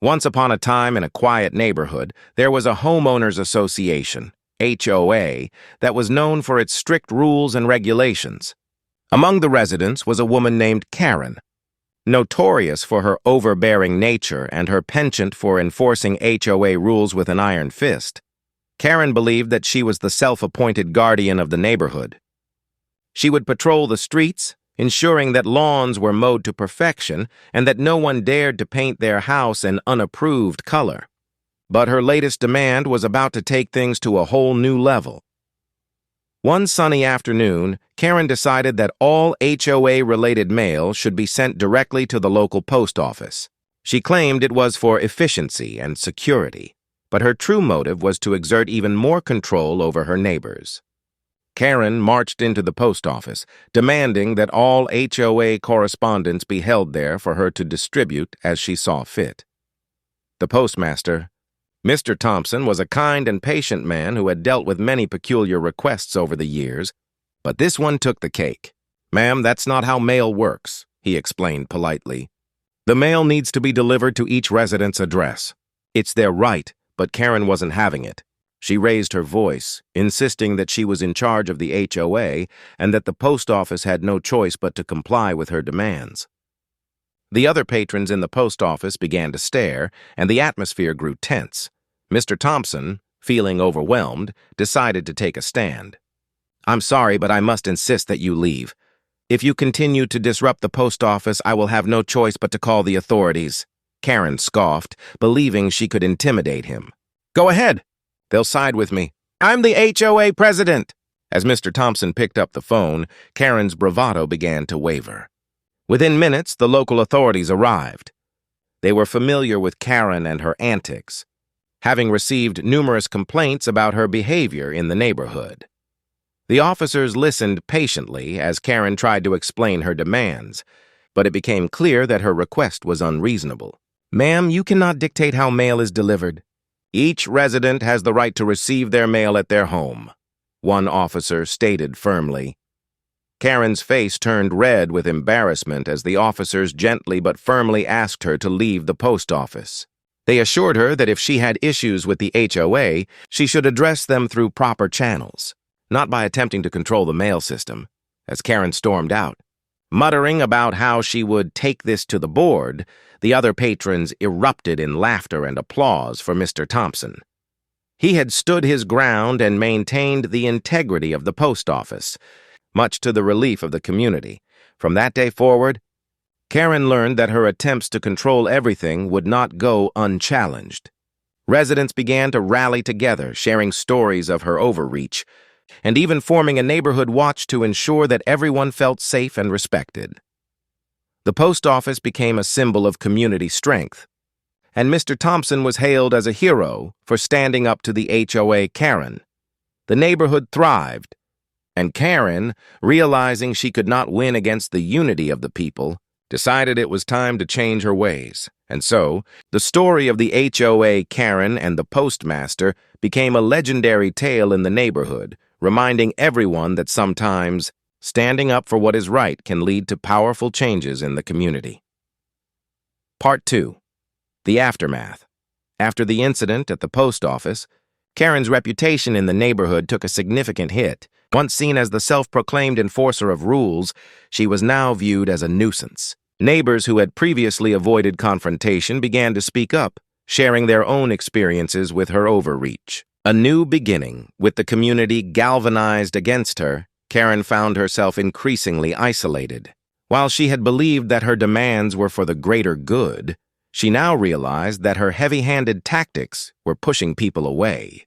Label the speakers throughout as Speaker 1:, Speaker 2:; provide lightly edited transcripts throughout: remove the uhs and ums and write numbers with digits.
Speaker 1: Once upon a time in a quiet neighborhood, there was a homeowners association, HOA, that was known for its strict rules and regulations. Among the residents was a woman named Karen, notorious for her overbearing nature and her penchant for enforcing HOA rules with an iron fist. Karen believed that she was the self-appointed guardian of the neighborhood. She would patrol the streets, ensuring that lawns were mowed to perfection and that no one dared to paint their house an unapproved color. But her latest demand was about to take things to a whole new level. One sunny afternoon, Karen decided that all HOA-related mail should be sent directly to the local post office. She claimed it was for efficiency and security, but her true motive was to exert even more control over her neighbors. Karen marched into the post office, demanding that all HOA correspondence be held there for her to distribute as she saw fit. The postmaster, Mr. Thompson, was a kind and patient man who had dealt with many peculiar requests over the years, but this one took the cake. "Ma'am, that's not how mail works," he explained politely. "The mail needs to be delivered to each resident's address. It's their right, but Karen wasn't having it. She raised her voice, insisting that she was in charge of the HOA and that the post office had no choice but to comply with her demands. The other patrons in the post office began to stare, and the atmosphere grew tense. Mr. Thompson, feeling overwhelmed, decided to take a stand. "I'm sorry, but I must insist that you leave. If you continue to disrupt the post office, I will have no choice but to call the authorities." Karen scoffed, believing she could intimidate him. "Go ahead. They'll side with me. I'm the HOA president." As Mr. Thompson picked up the phone, Karen's bravado began to waver. Within minutes, the local authorities arrived. They were familiar with Karen and her antics, having received numerous complaints about her behavior in the neighborhood. The officers listened patiently as Karen tried to explain her demands, but it became clear that her request was unreasonable. "Ma'am, you cannot dictate how mail is delivered. Each resident has the right to receive their mail at their home," one officer stated firmly. Karen's face turned red with embarrassment as the officers gently but firmly asked her to leave the post office. They assured her that if she had issues with the HOA, she should address them through proper channels, not by attempting to control the mail system, as Karen stormed out. Muttering about how she would take this to the board, the other patrons erupted in laughter and applause for Mr. Thompson. He had stood his ground and maintained the integrity of the post office, much to the relief of the community. From that day forward, Karen learned that her attempts to control everything would not go unchallenged. Residents began to rally together, sharing stories of her overreach, and even forming a neighborhood watch to ensure that everyone felt safe and respected. The post office became a symbol of community strength, and Mr. Thompson was hailed as a hero for standing up to the HOA Karen. The neighborhood thrived, and Karen, realizing she could not win against the unity of the people, decided it was time to change her ways. And so, the story of the HOA Karen and the Postmaster became a legendary tale in the neighborhood, reminding everyone that sometimes standing up for what is right can lead to powerful changes in the community. Part 2. The Aftermath. After the incident at the post office, Karen's reputation in the neighborhood took a significant hit. Once seen as the self-proclaimed enforcer of rules, she was now viewed as a nuisance. Neighbors who had previously avoided confrontation began to speak up, sharing their own experiences with her overreach. A new beginning, with the community galvanized against her, Karen found herself increasingly isolated. While she had believed that her demands were for the greater good, she now realized that her heavy-handed tactics were pushing people away.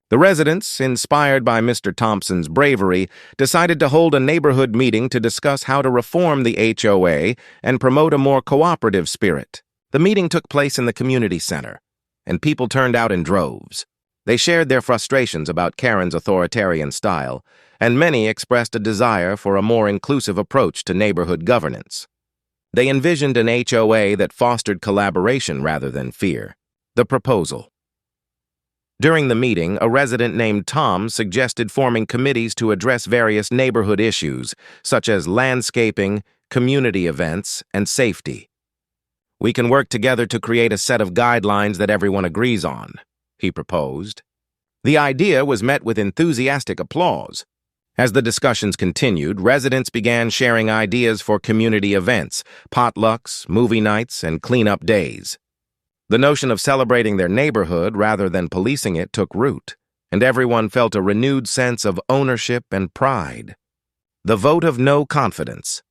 Speaker 1: The residents, inspired by Mr. Thompson's bravery, decided to hold a neighborhood meeting to discuss how to reform the HOA and promote a more cooperative spirit. The meeting took place in the community center, and people turned out in droves. They shared their frustrations about Karen's authoritarian style, and many expressed a desire for a more inclusive approach to neighborhood governance. They envisioned an HOA that fostered collaboration rather than fear. The proposal. During the meeting, a resident named Tom suggested forming committees to address various neighborhood issues, such as landscaping, community events, and safety. We can work together to create a set of guidelines that everyone agrees on, he proposed. The idea was met with enthusiastic applause. As the discussions continued, residents began sharing ideas for community events, potlucks, movie nights, and cleanup days. The notion of celebrating their neighborhood rather than policing it took root, and everyone felt a renewed sense of ownership and pride. The vote of no confidence.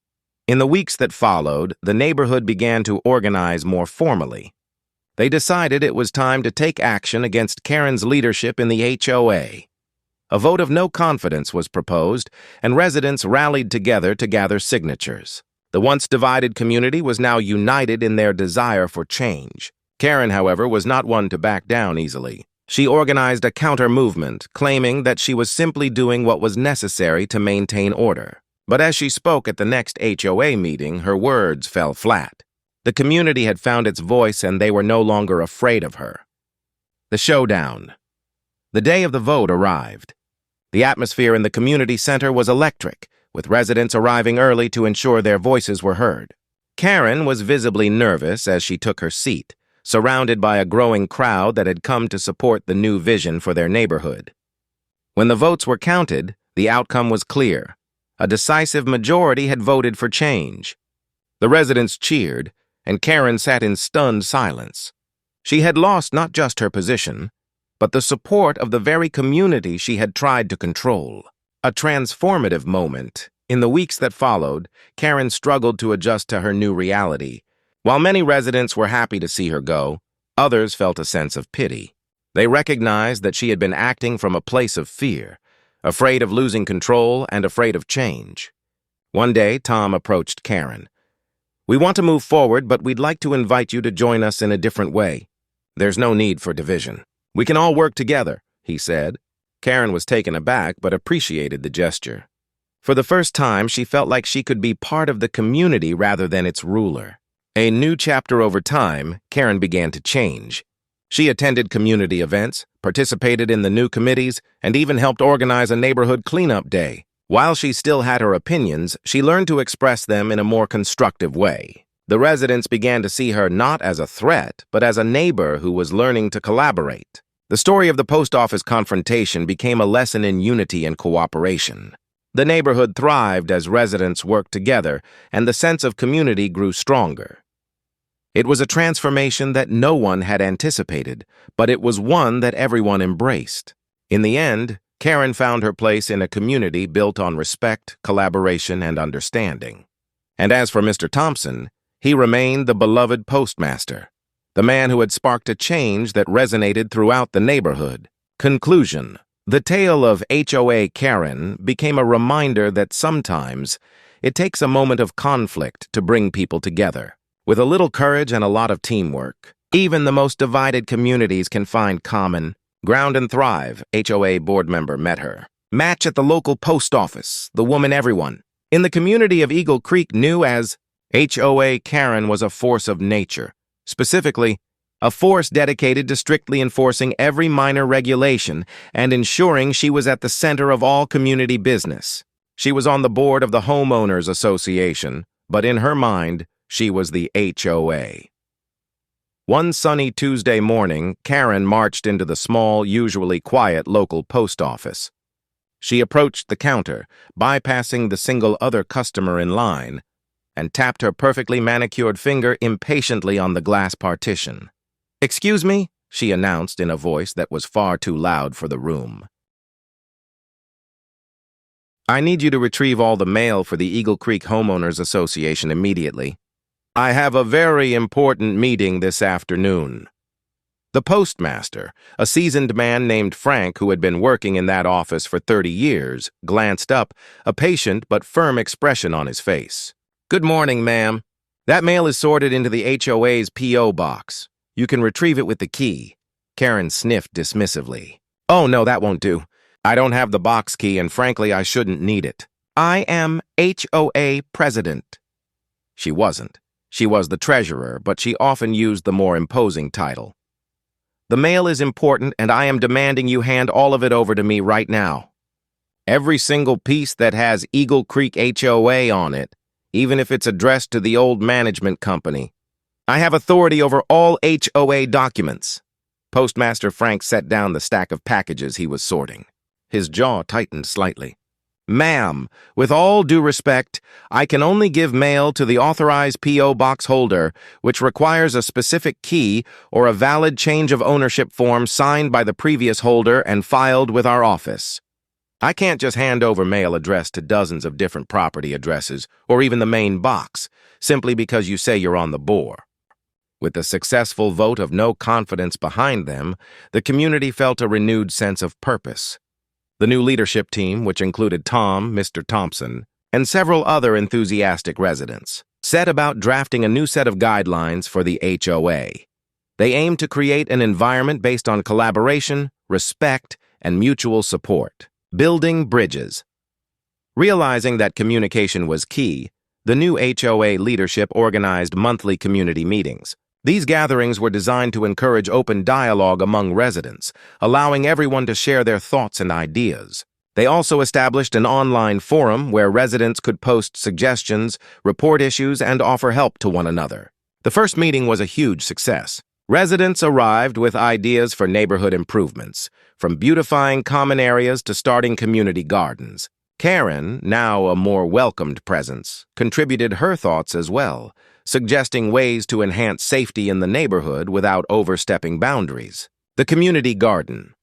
Speaker 1: In the weeks that followed, the neighborhood began to organize more formally. They decided it was time to take action against Karen's leadership in the HOA. A vote of no confidence was proposed, and residents rallied together to gather signatures. The once divided community was now united in their desire for change. Karen, however, was not one to back down easily. She organized a counter-movement, claiming that she was simply doing what was necessary to maintain order. But as she spoke at the next HOA meeting, her words fell flat. The community had found its voice, and they were no longer afraid of her. The showdown. The day of the vote arrived. The atmosphere in the community center was electric, with residents arriving early to ensure their voices were heard. Karen was visibly nervous as she took her seat, surrounded by a growing crowd that had come to support the new vision for their neighborhood. When the votes were counted, the outcome was clear. A decisive majority had voted for change. The residents cheered, and Karen sat in stunned silence. She had lost not just her position, but the support of the very community she had tried to control. A transformative moment. In the weeks that followed, Karen struggled to adjust to her new reality. While many residents were happy to see her go, others felt a sense of pity. They recognized that she had been acting from a place of fear, afraid of losing control and afraid of change. One day, Tom approached Karen. "We want to move forward, but we'd like to invite you to join us in a different way. There's no need for division. We can all work together," he said. Karen was taken aback but appreciated the gesture. For the first time, she felt like she could be part of the community rather than its ruler. A new chapter over time, Karen began to change. She attended community events, participated in the new committees, and even helped organize a neighborhood cleanup day. While she still had her opinions, she learned to express them in a more constructive way. The residents began to see her not as a threat, but as a neighbor who was learning to collaborate. The story of the post office confrontation became a lesson in unity and cooperation. The neighborhood thrived as residents worked together, and the sense of community grew stronger. It was a transformation that no one had anticipated, but it was one that everyone embraced. In the end, Karen found her place in a community built on respect, collaboration, and understanding. And as for Mr. Thompson, he remained the beloved Postmaster, the man who had sparked a change that resonated throughout the neighborhood. Conclusion. The tale of HOA Karen became a reminder that sometimes it takes a moment of conflict to bring people together. With a little courage and a lot of teamwork, even the most divided communities can find common ground and thrive. HOA board member met her. Match at the local post office, the woman everyone in the community of Eagle Creek knew as HOA Karen was a force of nature, specifically, a force dedicated to strictly enforcing every minor regulation and ensuring she was at the center of all community business. She was on the board of the Homeowners Association, but in her mind, she was the HOA. One sunny Tuesday morning, Karen marched into the small, usually quiet local post office. She approached the counter, bypassing the single other customer in line, and tapped her perfectly manicured finger impatiently on the glass partition. "Excuse me," she announced in a voice that was far too loud for the room. "I need you to retrieve all the mail for the Eagle Creek Homeowners Association immediately. I have a very important meeting this afternoon." The postmaster, a seasoned man named Frank who had been working in that office for 30 years, glanced up, a patient but firm expression on his face. "Good morning, ma'am. That mail is sorted into the HOA's P.O. box. You can retrieve it with the key." Karen sniffed dismissively. "Oh, no, that won't do. I don't have the box key, and frankly, I shouldn't need it. I am HOA president." She wasn't. She was the treasurer, but she often used the more imposing title. "The mail is important, and I am demanding you hand all of it over to me right now. Every single piece that has Eagle Creek HOA on it, even if it's addressed to the old management company. I have authority over all HOA documents. Postmaster Frank set down the stack of packages he was sorting. His jaw tightened slightly. Ma'am, with all due respect, I can only give mail to the authorized P.O. box holder, which requires a specific key or a valid change of ownership form signed by the previous holder and filed with our office. I can't just hand over mail addressed to dozens of different property addresses, or even the main box, simply because you say you're on the board. With the successful vote of no confidence behind them, the community felt a renewed sense of purpose. The new leadership team, which included Mr. Thompson, and several other enthusiastic residents, set about drafting a new set of guidelines for the HOA. They aimed to create an environment based on collaboration, respect, and mutual support. Building bridges. Realizing that communication was key, the new HOA leadership organized monthly community meetings. These gatherings were designed to encourage open dialogue among residents, allowing everyone to share their thoughts and ideas. They also established an online forum where residents could post suggestions, report issues, and offer help to one another. The first meeting was a huge success. Residents arrived with ideas for neighborhood improvements, from beautifying common areas to starting community gardens. Karen, now a more welcomed presence, contributed her thoughts as well, suggesting ways to enhance safety in the neighborhood without overstepping boundaries. The community garden.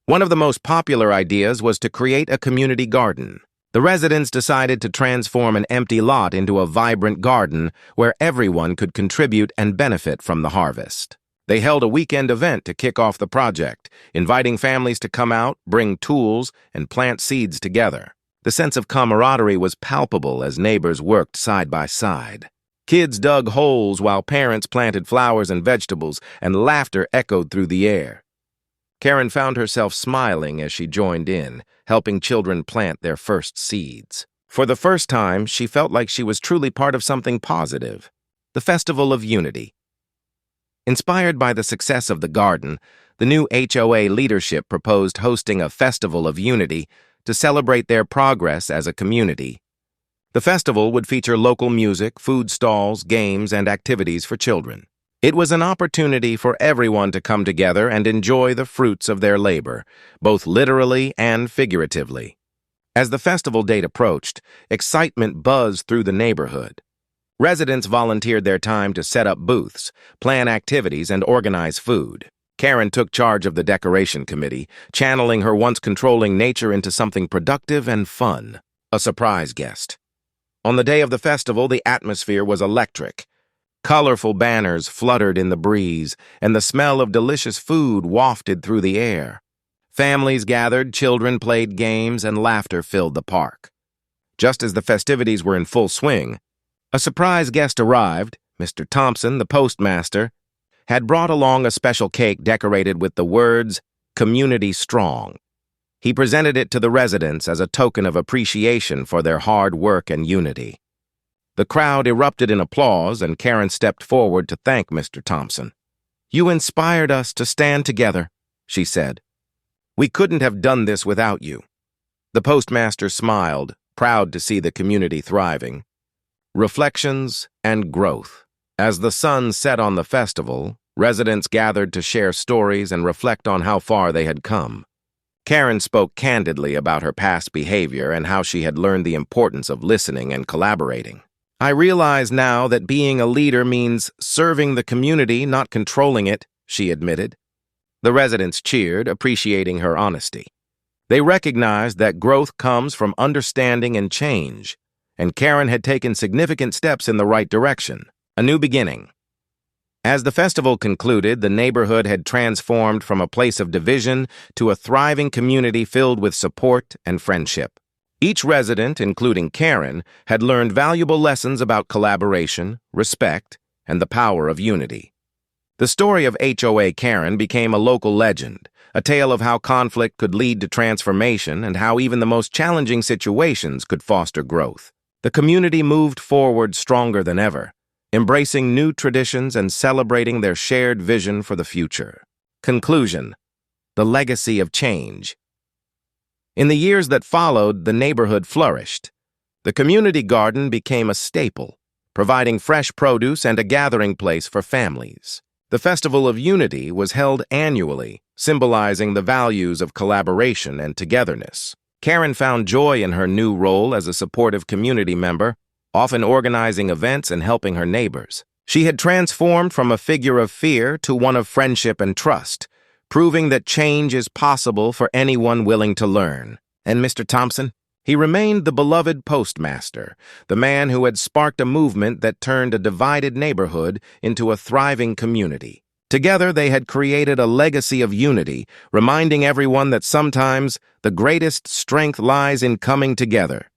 Speaker 1: One of the most popular ideas was to create a community garden. The residents decided to transform an empty lot into a vibrant garden where everyone could contribute and benefit from the harvest. They held a weekend event to kick off the project, inviting families to come out, bring tools, and plant seeds together. The sense of camaraderie was palpable as neighbors worked side by side. Kids dug holes while parents planted flowers and vegetables, and laughter echoed through the air. Karen found herself smiling as she joined in, helping children plant their first seeds. For the first time, she felt like she was truly part of something positive. The Festival of Unity. Inspired by the success of the garden, the new HOA leadership proposed hosting a Festival of Unity to celebrate their progress as a community. The festival would feature local music, food stalls, games, and activities for children. It was an opportunity for everyone to come together and enjoy the fruits of their labor, both literally and figuratively. As the festival date approached, excitement buzzed through the neighborhood. Residents volunteered their time to set up booths, plan activities, and organize food. Karen took charge of the decoration committee, channeling her once controlling nature into something productive and fun. A surprise guest. On the day of the festival, the atmosphere was electric. Colorful banners fluttered in the breeze, and the smell of delicious food wafted through the air. Families gathered, children played games, and laughter filled the park. Just as the festivities were in full swing, a surprise guest arrived. Mr. Thompson, the postmaster, had brought along a special cake decorated with the words, "Community Strong." He presented it to the residents as a token of appreciation for their hard work and unity. The crowd erupted in applause, and Karen stepped forward to thank Mr. Thompson. "You inspired us to stand together," she said. "We couldn't have done this without you." The postmaster smiled, proud to see the community thriving. Reflections and growth. As the sun set on the festival, residents gathered to share stories and reflect on how far they had come. Karen spoke candidly about her past behavior and how she had learned the importance of listening and collaborating. "I realize now that being a leader means serving the community, not controlling it," she admitted. The residents cheered, appreciating her honesty. They recognized that growth comes from understanding and change, and Karen had taken significant steps in the right direction. A new beginning. As the festival concluded, the neighborhood had transformed from a place of division to a thriving community filled with support and friendship. Each resident, including Karen, had learned valuable lessons about collaboration, respect, and the power of unity. The story of HOA Karen became a local legend, a tale of how conflict could lead to transformation and how even the most challenging situations could foster growth. The community moved forward stronger than ever, embracing new traditions and celebrating their shared vision for the future. Conclusion: the legacy of change. In the years that followed, the neighborhood flourished. The community garden became a staple, providing fresh produce and a gathering place for families. The Festival of Unity was held annually, symbolizing the values of collaboration and togetherness. Karen found joy in her new role as a supportive community member, often organizing events and helping her neighbors. She had transformed from a figure of fear to one of friendship and trust, proving that change is possible for anyone willing to learn. And Mr. Thompson? He remained the beloved Postmaster, the man who had sparked a movement that turned a divided neighborhood into a thriving community. Together, they had created a legacy of unity, reminding everyone that sometimes the greatest strength lies in coming together.